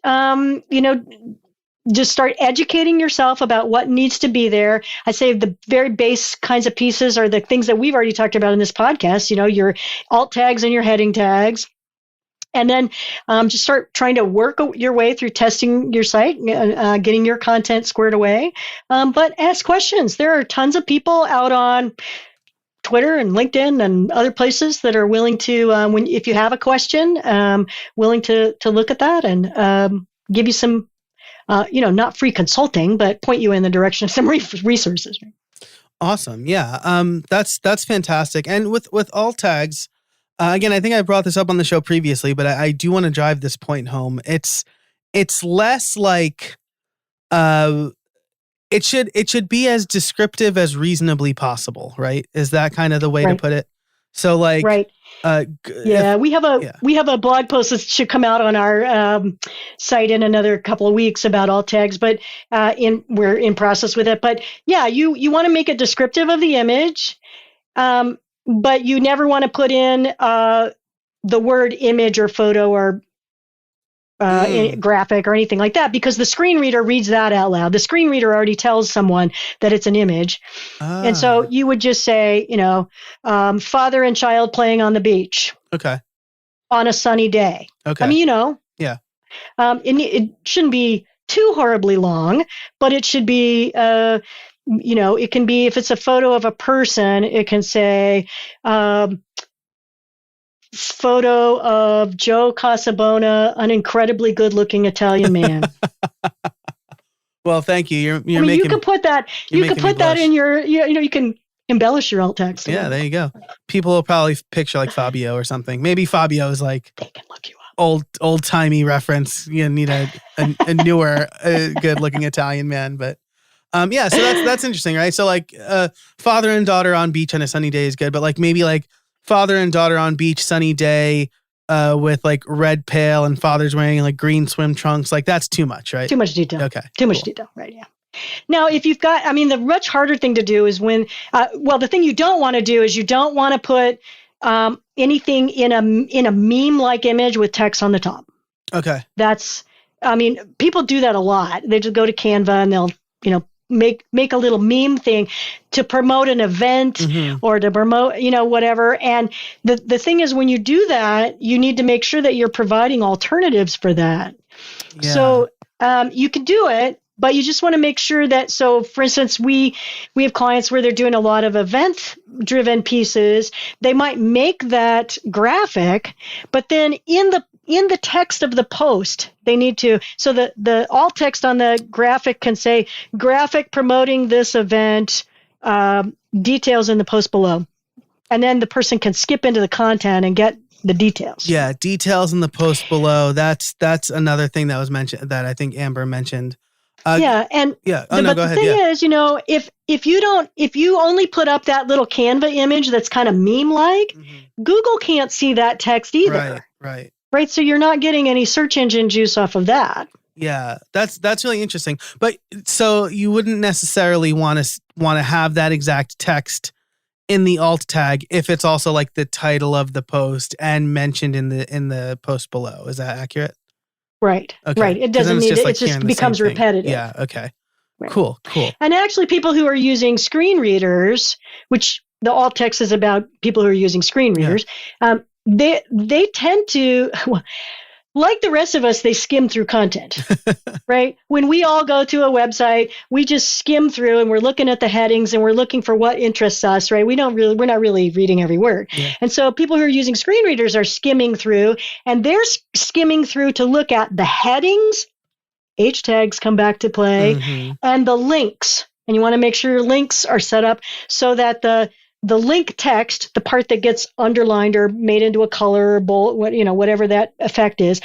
just start educating yourself about what needs to be there. I say the very base kinds of pieces are the things that we've already talked about in this podcast, your alt tags and your heading tags. And then just start trying to work your way through testing your site, getting your content squared away. But ask questions. There are tons of people out on Twitter and LinkedIn and other places that are willing to, if you have a question, willing to look at that and give you some, not free consulting, but point you in the direction of some resources. Awesome. Yeah. That's fantastic. And with alt tags, again, I think I brought this up on the show previously, but I do want to drive this point home. It's less like, it should be as descriptive as reasonably possible, right? Is that kind of the way to put it? So like, right. We have a blog post that should come out on our site in another couple of weeks about alt tags, but we're in process with it. But yeah, you want to make it descriptive of the image, but you never want to put in the word image or photo or graphic or anything like that, because the screen reader reads that out loud. The screen reader already tells someone that it's an image. And so you would just say, father and child playing on the beach. Okay. On a sunny day. Okay. I mean, yeah. It shouldn't be too horribly long, but it should be, it can be, if it's a photo of a person, it can say, photo of Joe Casabona, an incredibly good-looking Italian man. Well, thank you. You're making. You can put that. You can put that in your. You can embellish your alt text. Yeah, there you go. People will probably picture like Fabio or something. Maybe Fabio is like they can look you up. Old timey reference. You need a newer, good-looking Italian man, but. Yeah. So that's interesting, right? So like, father and daughter on beach on a sunny day is good, but like maybe like. Father and daughter on beach, sunny day, with like red pail, and father's wearing like green swim trunks. Like that's too much, right? Too much detail. Okay. Too much detail, right? Yeah. Now, if you've got, the much harder thing to do is when, the thing you don't want to do is you don't want to put anything in a meme-like image with text on the top. Okay. People do that a lot. They just go to Canva and they'll, make a little meme thing to promote an event or to promote, whatever. And the thing is, when you do that, you need to make sure that you're providing alternatives for that. Yeah. So you can do it, But you just want to make sure that, so for instance, we have clients where they're doing a lot of event driven pieces. They might make that graphic, but then in the text of the post, they need to, so the alt text on the graphic can say graphic promoting this event, details in the post below. And then the person can skip into the content and get the details. Yeah, details in the post below. That's another thing that was mentioned, that I think Amber mentioned. Go ahead. The thing is, if you only put up that little Canva image that's kind of meme-like, Google can't see that text either. Right. So you're not getting any search engine juice off of that. Yeah, that's really interesting. But so you wouldn't necessarily want to have that exact text in the alt tag if it's also like the title of the post and mentioned in the post below. Is that accurate? Right. Okay. Right. It doesn't need it. It just becomes repetitive. Yeah. Okay. Right. Cool. And actually, people who are using screen readers, which the alt text is about people who are using screen readers, they tend to, like the rest of us, they skim through content, right? When we all go to a website, we just skim through and we're looking at the headings and we're looking for what interests us, right? We're not really reading every word. Yeah. And so people who are using screen readers are skimming through, and they're skimming through to look at the headings, H tags come back to play, and the links. And you want to make sure your links are set up so that the link text, the part that gets underlined or made into a color or bold, whatever that effect is,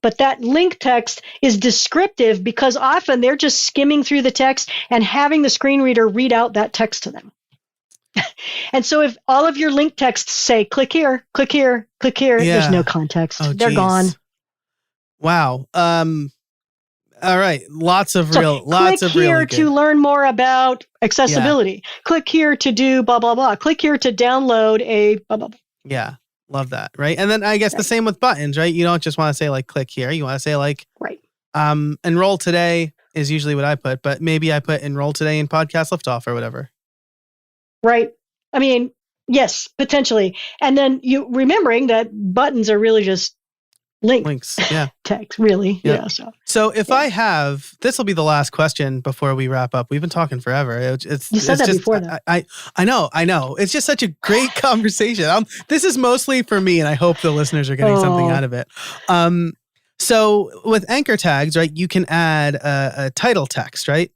but that link text is descriptive, because often they're just skimming through the text and having the screen reader read out that text to them. And so if all of your link texts say, click here, click here, click here, there's no context. They're gone. Wow. All right. Lots of click here really to learn more about accessibility. Yeah. Click here to do blah, blah, blah. Click here to download a blah, blah, blah. Yeah. Love that. Right. And then I guess the same with buttons, right? You don't just want to say like, click here. You want to say like, enroll today is usually what I put, but maybe I put enroll today in podcast liftoff or whatever. Right. I mean, yes, potentially. And then you remembering that buttons are really just links. Yeah. Text, really. Yep. Yeah. So if I have, this will be the last question before we wrap up. We've been talking forever. You said that before, though. I know. It's just such a great conversation. This is mostly for me, and I hope the listeners are getting something out of it. So with anchor tags, right, you can add a title text, right?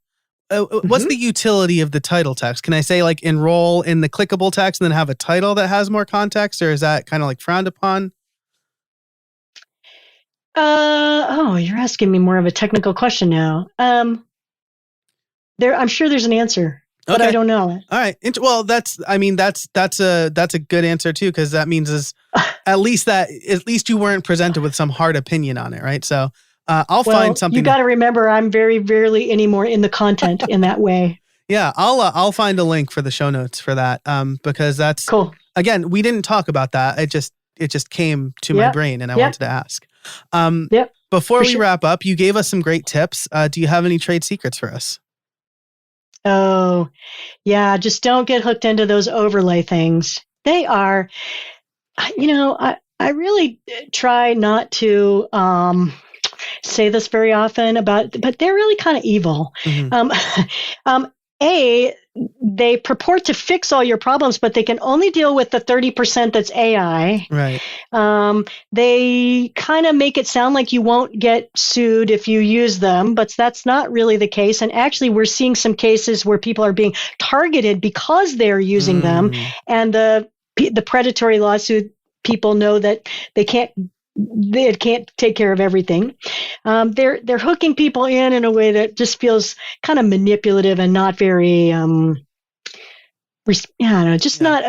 What's the utility of the title text? Can I say like enroll in the clickable text and then have a title that has more context, or is that kind of like frowned upon? You're asking me more of a technical question now. I'm sure there's an answer, but I don't know it. All right. Well, that's a good answer too, because that means at least you weren't presented with some hard opinion on it, right? So I'll find something. You got to remember, I'm very rarely anymore in the content in that way. Yeah, I'll find a link for the show notes for that, because that's cool. Again, we didn't talk about that. It just came to my brain, and I wanted to ask. Before we wrap up, you gave us some great tips. Do you have any trade secrets for us? Oh, yeah. Just don't get hooked into those overlay things. They are, I really try not to say this very often but they're really kind of evil. They purport to fix all your problems, but they can only deal with the 30% that's AI. Right. They kind of make it sound like you won't get sued if you use them, but that's not really the case. And actually, we're seeing some cases where people are being targeted because they're using them. And the predatory lawsuit people know that they can't take care of everything. They're hooking people in a way that just feels kind of manipulative and not very, not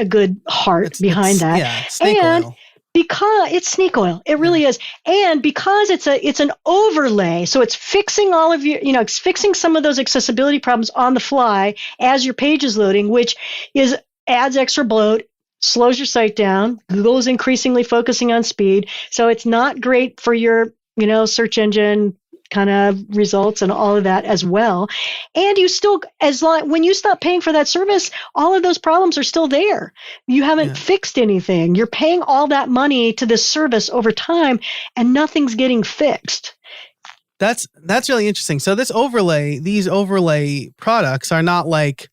a good heart behind that. Yeah, snake oil. Because it's snake oil, it really is. And because it's an overlay, so it's fixing all of your, it's fixing some of those accessibility problems on the fly as your page is loading, which adds extra bloat, slows your site down. Google is increasingly focusing on speed. So it's not great for your, search engine kind of results and all of that as well. And you still, when you stop paying for that service, all of those problems are still there. You haven't fixed anything. You're paying all that money to this service over time and nothing's getting fixed. That's really interesting. So these overlay products are not like,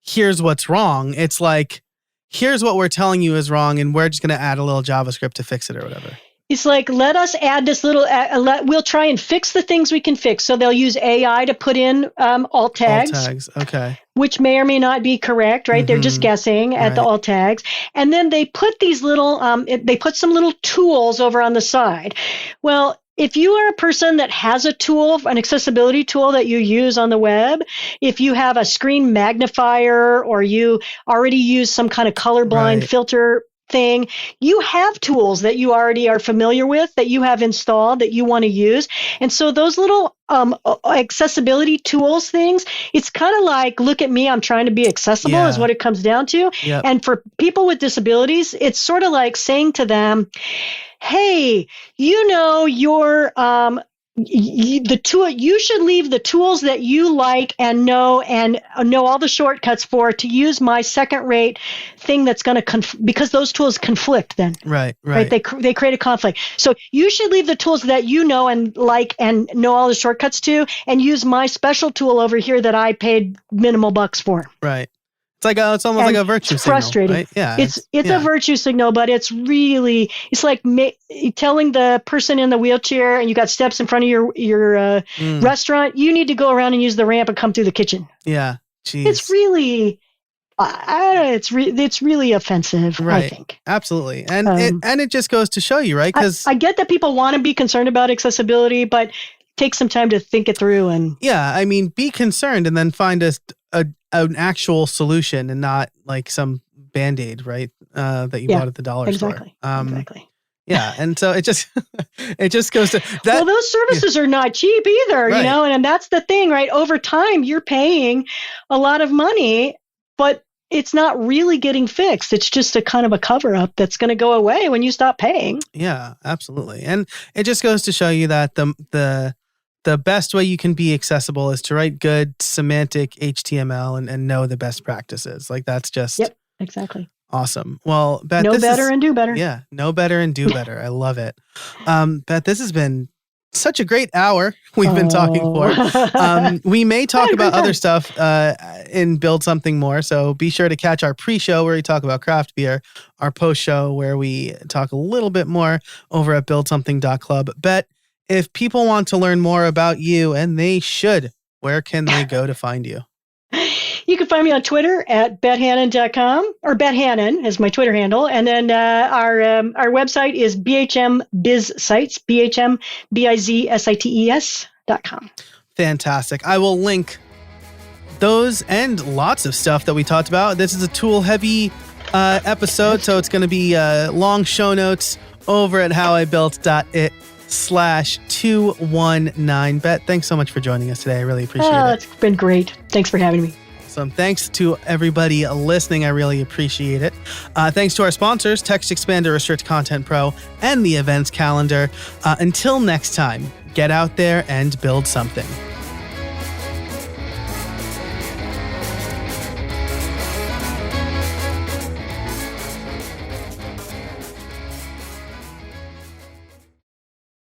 here's what's wrong. It's like, here's what we're telling you is wrong, and we're just going to add a little JavaScript to fix it or whatever. It's like, let us add this little, we'll try and fix the things we can fix. So they'll use AI to put in alt tags. Alt tags, okay. Which may or may not be correct, right? They're just guessing at the alt tags. And then they put these little, they put some little tools over on the side. Well, if you are a person that has a tool, an accessibility tool that you use on the web, if you have a screen magnifier or you already use some kind of colorblind filter thing, you have tools that you already are familiar with, that you have installed, that you want to use. And so those little accessibility tools things, it's kind of like, look at me, I'm trying to be accessible is what it comes down to. Yep. And for people with disabilities, it's sort of like saying to them, hey, you know, the tool, you should leave the tools that you like and know all the shortcuts for to use my second rate thing that's going to because those tools conflict then. Right. They create a conflict. So you should leave the tools that you know and like and know all the shortcuts to, and use my special tool over here that I paid minimal bucks for. Right. It's almost like a virtue signal. Frustrating. Right? Yeah. It's a virtue signal, but it's like telling the person in the wheelchair and you got steps in front of your restaurant, you need to go around and use the ramp and come through the kitchen. Yeah. Jeez. It's really, it's really offensive, I think. Absolutely. And it just goes to show you, right? Because I get that people want to be concerned about accessibility, but take some time to think it through. And I mean, be concerned and then find an actual solution and not like some Band-Aid, right? That you bought at the dollar store. Exactly. Yeah. And so it just goes to that. Well, those services are not cheap either, you know, and that's the thing, right? Over time, you're paying a lot of money, but it's not really getting fixed. It's just a kind of a cover up that's going to go away when you stop paying. Yeah, absolutely. And it just goes to show you that the best way you can be accessible is to write good semantic HTML and know the best practices. Like that's just exactly awesome. Well, Beth, know better and do better. Yeah, know better and do better. I love it. Beth, this has been such a great hour we've been talking for. We may talk about other stuff and build something more. So be sure to catch our pre-show where we talk about craft beer, our post-show where we talk a little bit more over at buildsomething.club. Bet, if people want to learn more about you, and they should, where can they go to find you? You can find me on Twitter at bethannon.com, or bethannon is my Twitter handle. And then our website is bhmbizsites, bhmbizsites.com. Fantastic. I will link those and lots of stuff that we talked about. This is a tool-heavy episode, so it's going to be long show notes over at howibuilt.it/219. Bet, thanks so much for joining us today. I really appreciate it. It's been great. Thanks for having me. Awesome. Thanks to everybody listening. I really appreciate it. Thanks to our sponsors, Text Expander, Restrict Content Pro, and the events calendar. Until next time, get out there and build something.